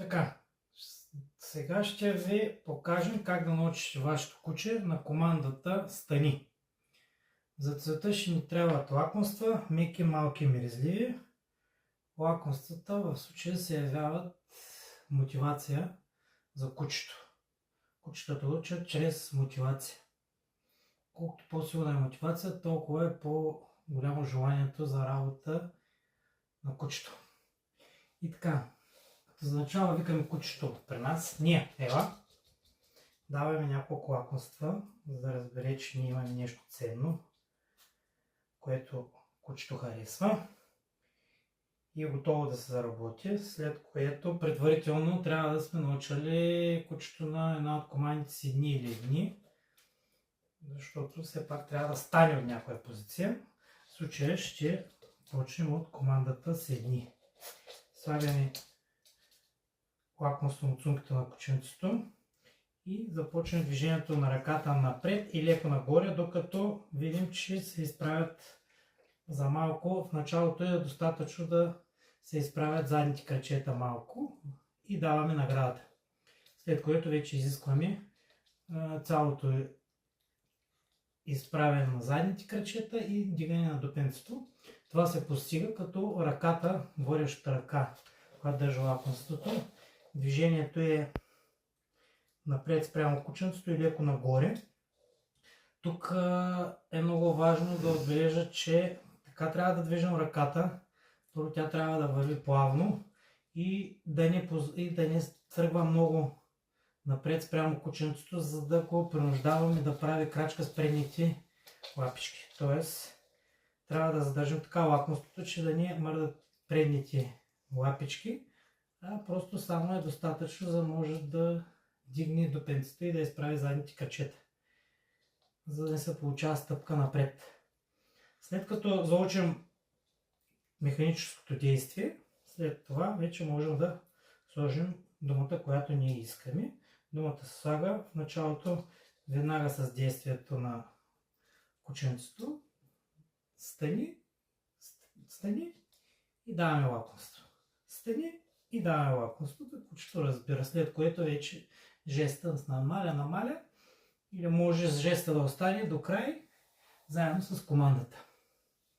Така, сега ще ви покажем как да научите вашето куче на командата стани. За целта ще ни трябват лакомства, меки, малки, миризливи. Лакомствата в случая се явяват мотивация за кучето. Кучетата учат чрез мотивация. Колкото по-силна е мотивация, толкова е по-голямо желанието за работа на кучето. И така, като за начало викаме кучето при нас, ние, ела, даваме няколко лакомства, за да разбере, че ние имаме нещо ценно, което кучето харесва и е готово да се заработи, след което предварително трябва да сме научили кучето на една от командите си дни или дни, защото все пак трябва да стане от някоя позиция. В случая ще почнем от командата седни. Слагаме лакомство от цунката на кученцето и започнем движението на ръката напред и леко нагоре, докато видим, че се изправят за малко. В началото е достатъчно да се изправят задните крачета малко и даваме наградата. След което вече изискваме цялото изправяне на задните крачета и дигане на допенцето. Това се постига като ръката, водещата ръка, която държа лакомството. Движението е напред спрямо кученцето и леко нагоре. Тук е много важно да отбележа, че така трябва да движим ръката. Първо тя трябва да върви плавно и да не тръгва много напред спрямо кученцето, за да го принуждаваме да прави крачка с предните лапички. Тоест, трябва да задържим така лакомството, че да не мърдат предните лапички, а просто само е достатъчно, за да може да дигне допенцето и да изправи задните крачета, за да не се получава стъпка напред. След като заучим механическото действие, след това вече можем да сложим думата, която ние искаме. Думата се слага в началото веднага с действието на кученцето. Стани и даваме лакомство. Стани и даваме лакомството. Кучето разбира, след което вече жеста намаля или може с жеста да остане до край, заедно с командата.